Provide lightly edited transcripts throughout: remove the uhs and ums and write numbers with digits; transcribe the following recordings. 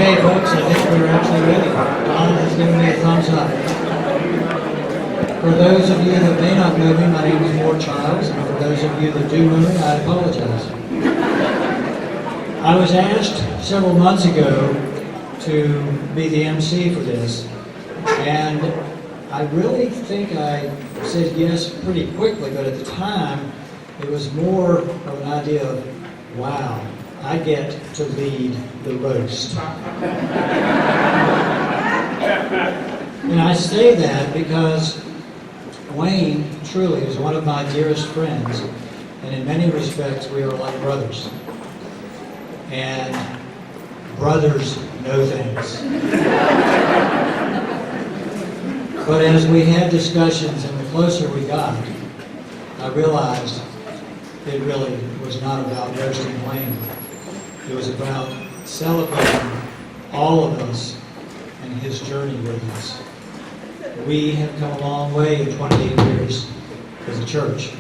Okay, folks, I think we're actually ready. Don has given me a thumbs up. For those of you that may not know me, my name is Ward Childs, and for those of you that do know me, I apologize. I was asked several months ago to be the MC for this, and I really think I said yes pretty quickly, but at the time, it was more of an idea of, wow, I get to lead the roast. And I say that because Wayne truly is one of my dearest friends, and in many respects we are like brothers. And brothers know things. But as we had discussions and the closer we got, I realized it really was not about roasting Wayne. It was about celebrating all of us and his journey with us. We have come a long way in 28 years as a church,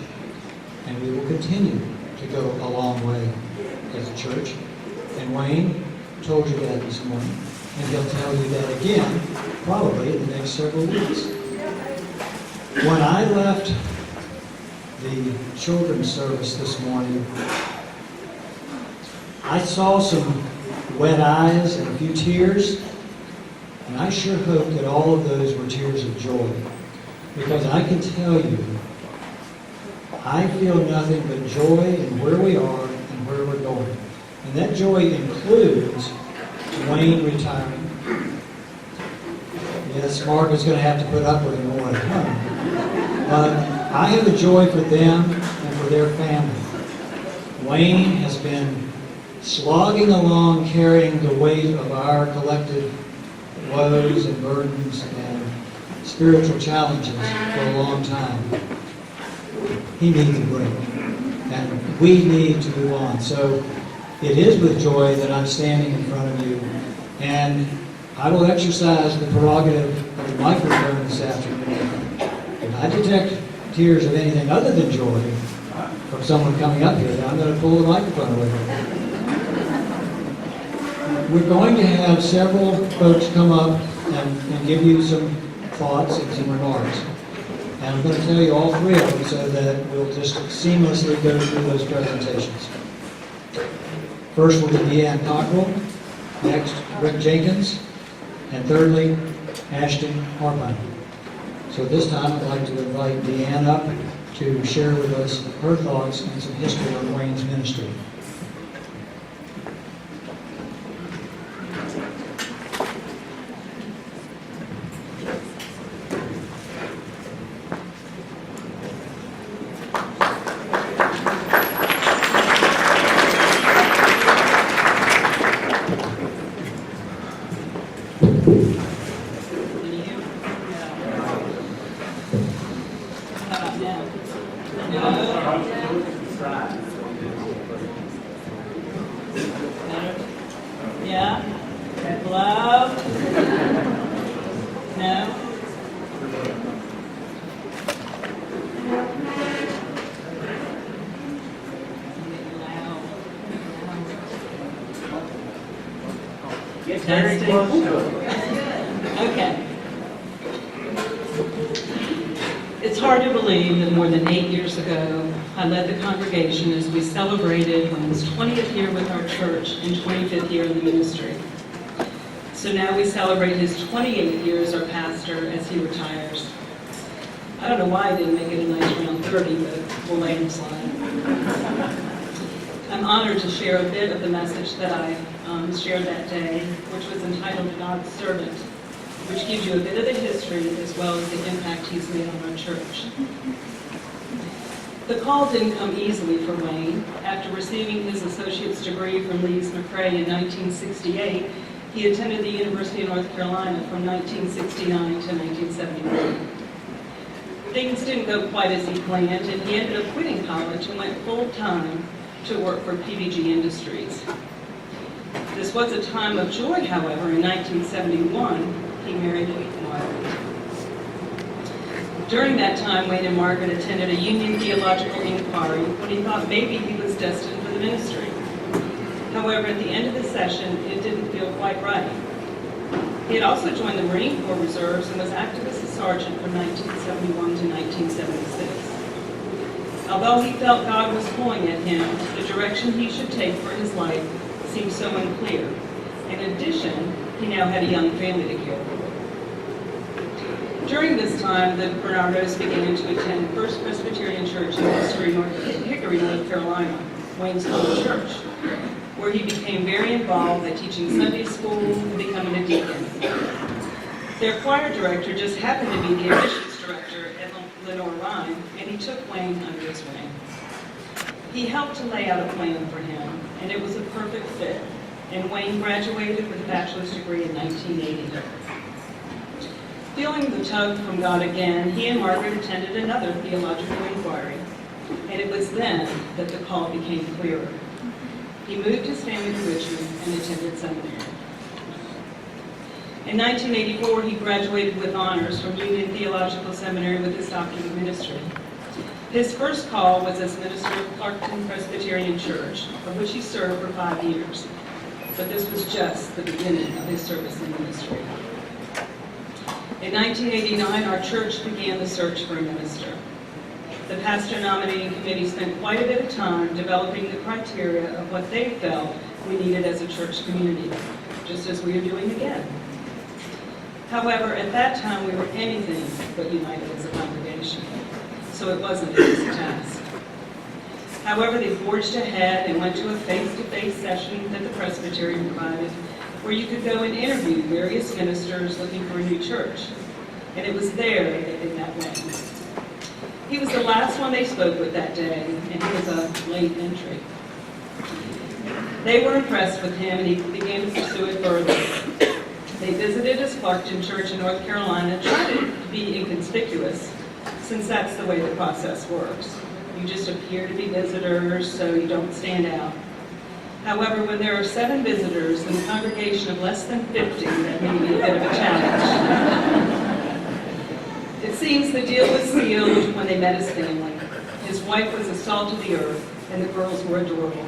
and we will continue to go a long way as a church. And Wayne told you that this morning, and he'll tell you that again, probably in the next several weeks. When I left the children's service this morning, I saw some wet eyes and a few tears, and I sure hope that all of those were tears of joy, because I can tell you, I feel nothing but joy in where we are and where we're going. And that joy includes Wayne retiring. Yes, Mark is going to have to put up with him more at home. But I have a joy for them and for their family. Wayne has been slogging along, carrying the weight of our collective woes and burdens and spiritual challenges for a long time. He needs a break, and we need to move on. So it is with joy that I'm standing in front of you, and I will exercise the prerogative of the microphone this afternoon. If I detect tears of anything other than joy from someone coming up here, then I'm going to pull the microphone away from them. We're going to have several folks come up and give you some thoughts and some remarks. And I'm going to tell you all three of them so that we'll just seamlessly go through those presentations. First will be Deanne Cockrell, next Rick Jenkins, and thirdly, Ashton Harpine. So this time I'd like to invite Deanne up to share with us her thoughts and some history on Wayne's ministry. Yeah? Hello? No? Get very close to it. Okay. It's hard to believe that more than 8 years ago, I led the congregation as we celebrated Wayne's 20th year with our church and 25th year in the ministry. So now we celebrate his 28th year as our pastor as he retires. I don't know why I didn't make it a nice round 30, but we'll let him slide. I'm honored to share a bit of the message that I shared that day, which was entitled God's Servant, which gives you a bit of the history as well as the impact he's made on our church. The call didn't come easily for Wayne. After receiving his associate's degree from Leeds McRae in 1968, he attended the University of North Carolina from 1969 to 1971. Things didn't go quite as he planned, and he ended up quitting college and went full-time to work for PBG Industries. This was a time of joy, however. In 1971, he married Margaret. During that time, Wayne and Margaret attended a Union Theological Inquiry when he thought maybe he was destined for the ministry. However, at the end of the session, it didn't feel quite right. He had also joined the Marine Corps Reserves and was active as a sergeant from 1971 to 1976. Although he felt God was pulling at him, the direction he should take for his life seemed so unclear. In addition, he now had a young family to care for. During this time, the Bernardos began to attend First Presbyterian Church in Hickory, North Carolina, Wayne's home church, where he became very involved at teaching Sunday school and becoming a deacon. Their choir director just happened to be the admissions director at Lenore Rhine, and he took Wayne under his wing. He helped to lay out a plan for him, and it was a perfect fit, and Wayne graduated with a bachelor's degree in 1980. Feeling the tug from God again, he and Margaret attended another theological inquiry, and it was then that the call became clearer. He moved his family to Richmond and attended seminary. In 1984, he graduated with honors from Union Theological Seminary with his doctorate of ministry. His first call was as minister of Clarkton Presbyterian Church, of which he served for 5 years. But this was just the beginning of his service in ministry. In 1989, our church began the search for a minister. The pastor nominating committee spent quite a bit of time developing the criteria of what they felt we needed as a church community, just as we are doing again. However, at that time, we were anything but united as a congregation, so it wasn't an easy task. However, they forged ahead and went to a face-to-face session that the presbytery provided, where you could go and interview various ministers looking for a new church. And it was there that they met Wayne. He was the last one they spoke with that day, and he was a late entry. They were impressed with him, and he began to pursue it further. They visited his Clarkton church in North Carolina, trying to be inconspicuous, since that's the way the process works. You just appear to be visitors, so you don't stand out. However, when there are 7 visitors in a congregation of less than 50, that may be a bit of a challenge. It seems the deal was sealed when they met his family. His wife was the salt of the earth, and the girls were adorable.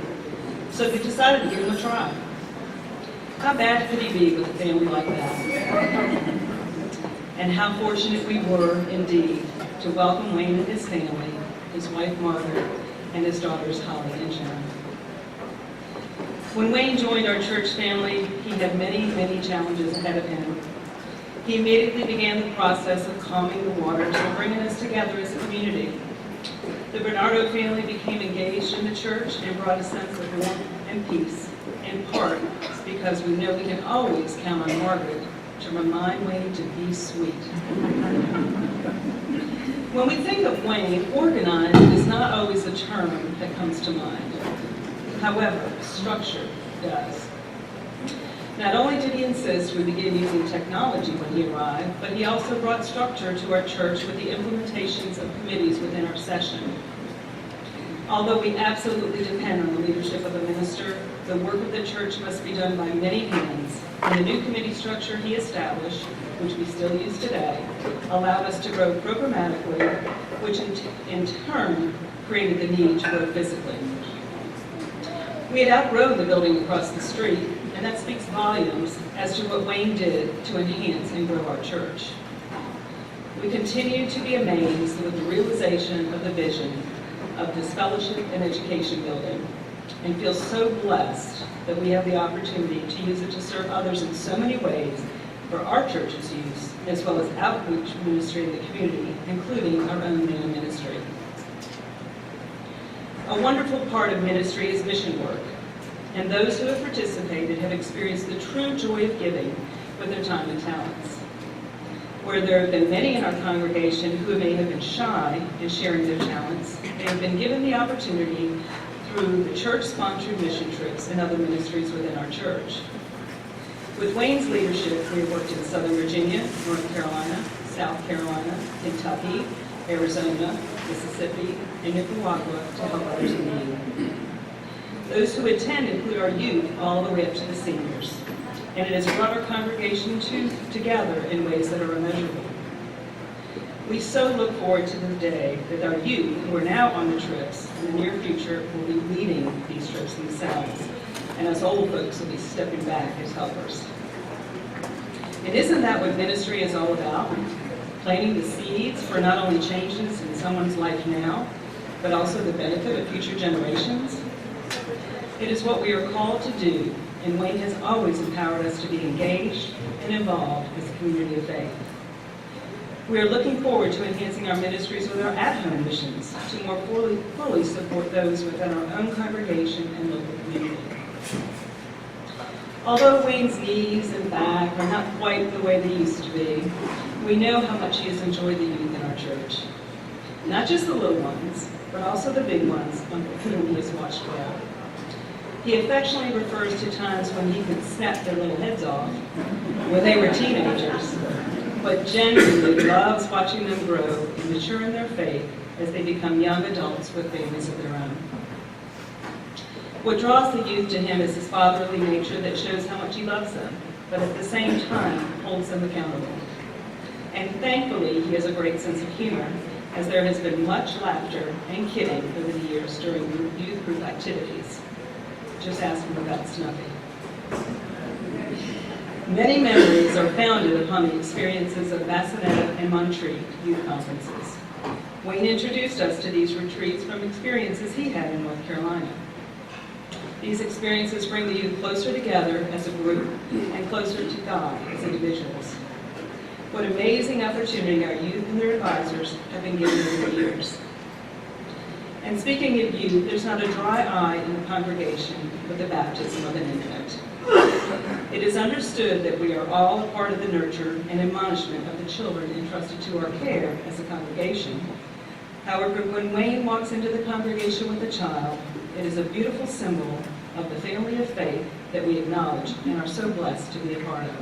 So they decided to give him a try. How bad could he be with a family like that? And how fortunate we were, indeed, to welcome Wayne and his family, his wife Margaret, and his daughters Holly and Jen. When Wayne joined our church family, he had many, many challenges ahead of him. He immediately began the process of calming the waters and bringing us together as a community. The Bernardo family became engaged in the church and brought a sense of warmth and peace, in part because we know we can always count on Margaret to remind Wayne to be sweet. When we think of Wayne, organized is not always a term that comes to mind. However, structure does. Not only did he insist we begin using technology when he arrived, but he also brought structure to our church with the implementations of committees within our session. Although we absolutely depend on the leadership of a minister, the work of the church must be done by many hands, and the new committee structure he established, which we still use today, allowed us to grow programmatically, which in turn created the need to grow physically. We had outgrown the building across the street, and that speaks volumes as to what Wayne did to enhance and grow our church. We continue to be amazed with the realization of the vision of this fellowship and education building, and feel so blessed that we have the opportunity to use it to serve others in so many ways for our church's use, as well as outreach ministry in the community, including our own new ministry. A wonderful part of ministry is mission work, and those who have participated have experienced the true joy of giving with their time and talents. Where there have been many in our congregation who may have been shy in sharing their talents, they have been given the opportunity through the church-sponsored mission trips and other ministries within our church. With Wayne's leadership, we have worked in Southern Virginia, North Carolina, South Carolina, Kentucky, Arizona, Mississippi, and Nicaragua to help others in need. Those who attend include our youth all the way up to the seniors, and it has brought our congregation together in ways that are immeasurable. We so look forward to the day that our youth, who are now on the trips in the near future, will be leading these trips themselves, and us old folks will be stepping back as helpers. And isn't that what ministry is all about? Planting the seeds for not only changes in someone's life now, but also the benefit of future generations? It is what we are called to do, and Wayne has always empowered us to be engaged and involved as a community of faith. We are looking forward to enhancing our ministries with our at-home missions to more fully support those within our own congregation and local community. Although Wayne's knees and back are not quite the way they used to be, we know how much he has enjoyed the youth in our church. Not just the little ones, but also the big ones on whom he has watched well. He affectionately refers to times when he could snap their little heads off when they were teenagers, but genuinely loves watching them grow and mature in their faith as they become young adults with families of their own. What draws the youth to him is his fatherly nature that shows how much he loves them, but at the same time holds them accountable. And thankfully, he has a great sense of humor, as there has been much laughter and kidding over the years during youth group activities. Just ask him about Snuffy. Many memories are founded upon the experiences of Bassinet and Montreat youth conferences. Wayne introduced us to these retreats from experiences he had in North Carolina. These experiences bring the youth closer together as a group and closer to God as individuals. What amazing opportunity our youth and their advisors have been given over the years. And speaking of youth, there's not a dry eye in the congregation with the baptism of an infant. It is understood that we are all a part of the nurture and admonishment of the children entrusted to our care as a congregation. However, when Wayne walks into the congregation with a child, it is a beautiful symbol of the family of faith that we acknowledge and are so blessed to be a part of.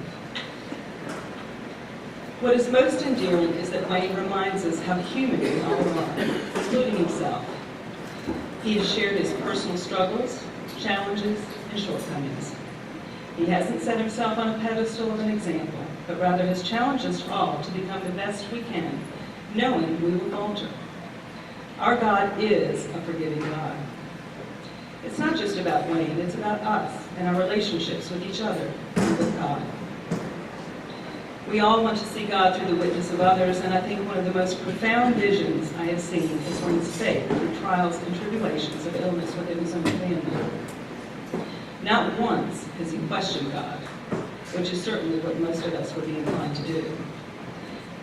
What is most endearing is that Wayne reminds us how human we all are, including himself. He has shared his personal struggles, challenges, and shortcomings. He hasn't set himself on a pedestal of an example, but rather has challenged us all to become the best we can, knowing we will falter. Our God is a forgiving God. It's not just about Wayne, it's about us and our relationships with each other and with God. We all want to see God through the witness of others, and I think one of the most profound visions I have seen is Wayne's faith through trials and tribulations of illness within his own family. Not once has he questioned God, which is certainly what most of us would be inclined to do.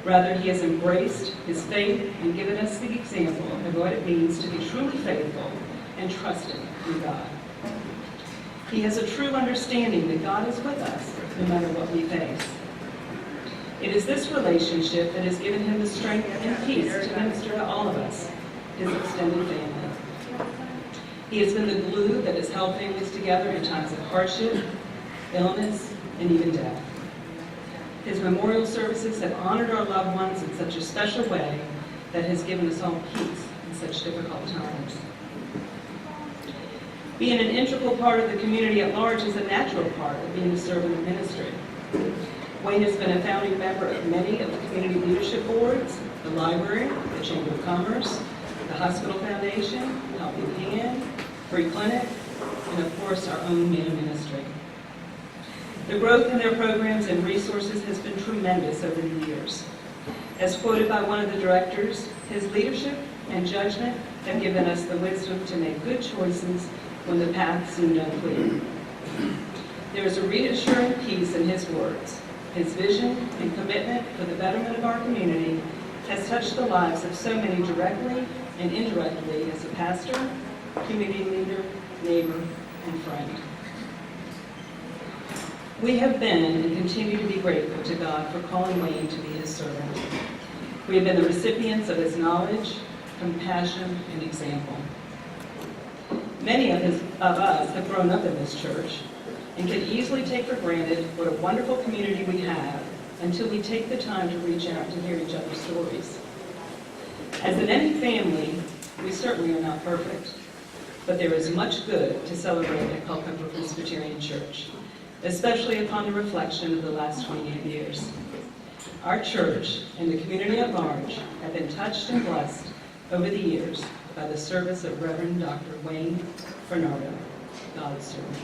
Rather, he has embraced his faith and given us the example of what it means to be truly faithful and trusting in God. He has a true understanding that God is with us no matter what we face. It is this relationship that has given him the strength and peace to minister to all of us, his extended family. He has been the glue that has held families together in times of hardship, illness, and even death. His memorial services have honored our loved ones in such a special way that has given us all peace in such difficult times. Being an integral part of the community at large is a natural part of being a servant of ministry. Wayne has been a founding member of many of the community leadership boards, the library, the Chamber of Commerce, the Hospital Foundation, Helping Hand, Free Clinic, and of course our own Man Ministry. The growth in their programs and resources has been tremendous over the years. As quoted by one of the directors, his leadership and judgment have given us the wisdom to make good choices when the path seemed unclear. There is a reassuring peace in his words. His vision and commitment for the betterment of our community has touched the lives of so many directly and indirectly as a pastor, community leader, neighbor, and friend. We have been and continue to be grateful to God for calling Wayne to be his servant. We have been the recipients of his knowledge, compassion, and example. Many of us have grown up in this church and can easily take for granted what a wonderful community we have until we take the time to reach out to hear each other's stories. As in any family, we certainly are not perfect, but there is much good to celebrate at Culpeper Presbyterian Church, especially upon the reflection of the last 28 years. Our church and the community at large have been touched and blessed over the years by the service of Reverend Dr. Wayne Bernardo, God's servant.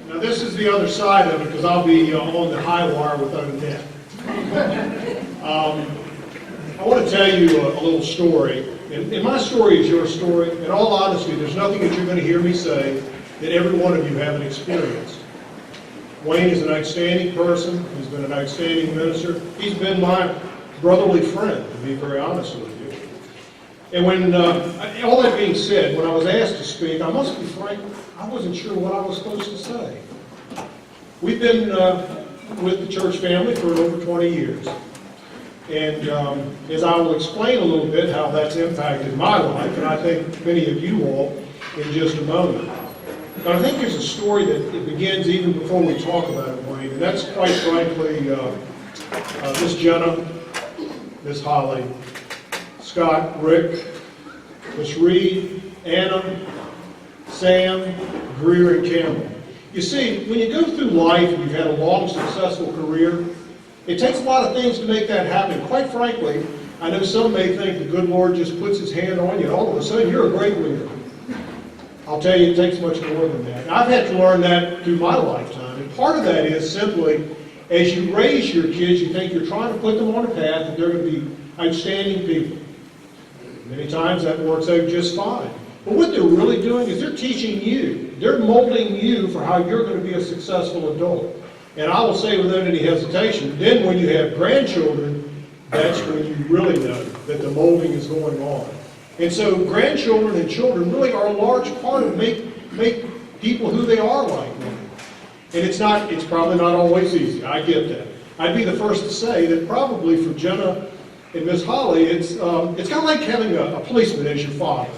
Now this is the other side of it, because I'll be on the high wire without a net. I want to tell you a little story, and my story is your story. In all honesty, there's nothing that you're going to hear me say that every one of you haven't experienced. Wayne is an outstanding person. He's been an outstanding minister. He's been my brotherly friend, to be very honest with you. And when, all that being said, when I was asked to speak, I must be frank, I wasn't sure what I was supposed to say. We've been with the church family for over 20 years. And as I will explain a little bit how that's impacted my life, and I think many of you all, in just a moment. But I think there's a story that it begins even before we talk about it, Wayne, and that's quite frankly Miss Jenna, Miss Holly, Scott, Rick, Miss Reed, Anna, Sam, Greer, and Campbell. You see, when you go through life and you've had a long, successful career, it takes a lot of things to make that happen. Quite frankly, I know some may think the good Lord just puts his hand on you and all of a sudden you're a great leader. I'll tell you, it takes much more than that. And I've had to learn that through my lifetime. And part of that is simply, as you raise your kids, you think you're trying to put them on a path that they're going to be outstanding people. Many times that works out just fine. But what they're really doing is they're teaching you. They're molding you for how you're going to be a successful adult. And I will say without any hesitation, then when you have grandchildren, that's when you really know that the molding is going on. And so grandchildren and children really are a large part of make people who they are like now. And it's probably not always easy. I get that. I'd be the first to say that probably for Jenna and Miss Holly, it's kind of like having a policeman as your father.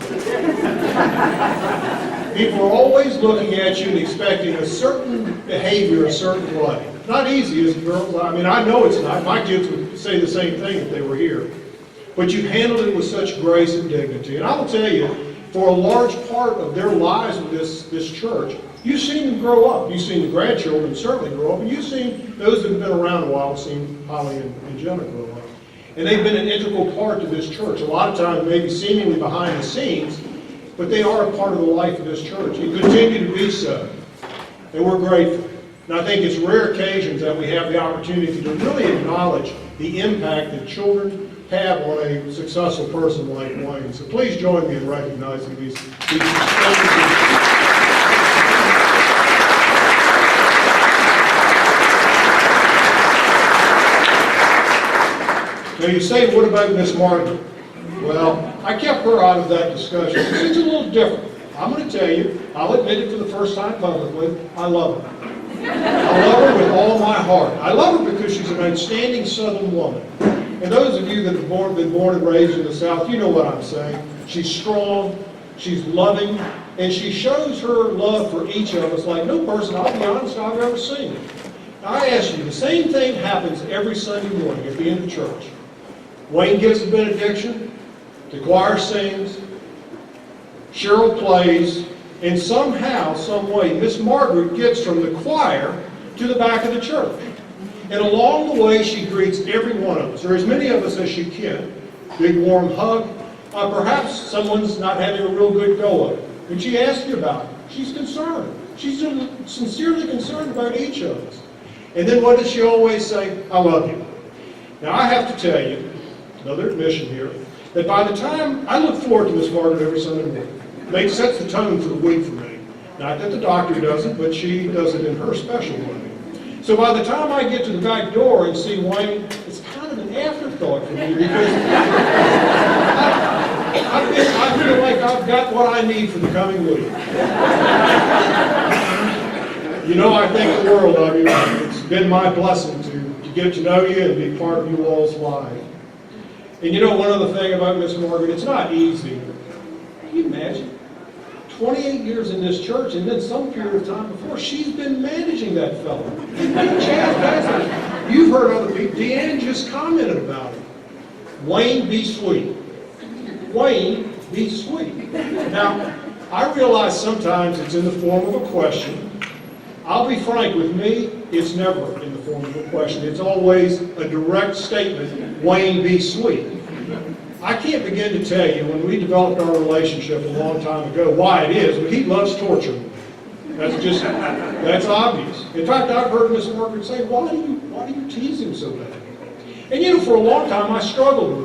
People are always looking at you and expecting a certain behavior a certain way. Not easy as girls. I mean, I know it's not. My kids would say the same thing if they were here. But you handled it with such grace and dignity. And I will tell you, for a large part of their lives with this church, you've seen them grow up. You've seen the grandchildren certainly grow up, and you've seen those that have been around a while, seen Holly and Jenna grow up. And they've been an integral part to this church. A lot of times maybe seemingly behind the scenes, but they are a part of the life of this church. And continue to be so. And we're grateful. And I think it's rare occasions that we have the opportunity to really acknowledge the impact that children have on a successful person like Wayne. So please join me in recognizing these Now you say, what about Miss Margaret? Well, I kept her out of that discussion. It's a little different. I'm going to tell you, I'll admit it for the first time publicly, I love her. I love her with all my heart. I love her because she's an outstanding Southern woman. And those of you that have been born and raised in the South, you know what I'm saying. She's strong, she's loving, and she shows her love for each of us like no person, I'll be honest, I've ever seen. Now, I ask you, the same thing happens every Sunday morning at the end of church. Wayne gives a benediction, the choir sings, Cheryl plays, and somehow, some way, Miss Margaret gets from the choir to the back of the church. And along the way, she greets every one of us, or as many of us as she can. Big warm hug. Perhaps someone's not having a real good go of it. And she asks you about it. She's concerned. She's sincerely concerned about each of us. And then what does she always say? I love you. Now I have to tell you, another admission here, that by the time I look forward to Miss Margaret every Sunday morning, it sets the tone for the week for me. Not that the doctor does it, but she does it in her special way. So by the time I get to the back door and see Wayne, it's kind of an afterthought for me because I feel like I've got what I need for the coming week. You know, I think the world of you. It's been my blessing to get to know you and be part of you all's life. And you know, one other thing about Miss Margaret, it's not easy. Can you imagine? 28 years in this church, and then some period of time before, she's been managing that fellow. You've heard other people. Deanne just commented about it. Wayne, be sweet. Wayne be sweet. Now, I realize sometimes it's in the form of a question. I'll be frank, with me, it's never in the form of a question. It's always a direct statement, Wayne, be sweet. I can't begin to tell you, when we developed our relationship a long time ago, why it is, but he loves torturing me. That's obvious. In fact, I've heard Miss Margaret say, why do you tease him so bad? And you know, for a long time, I struggled with it.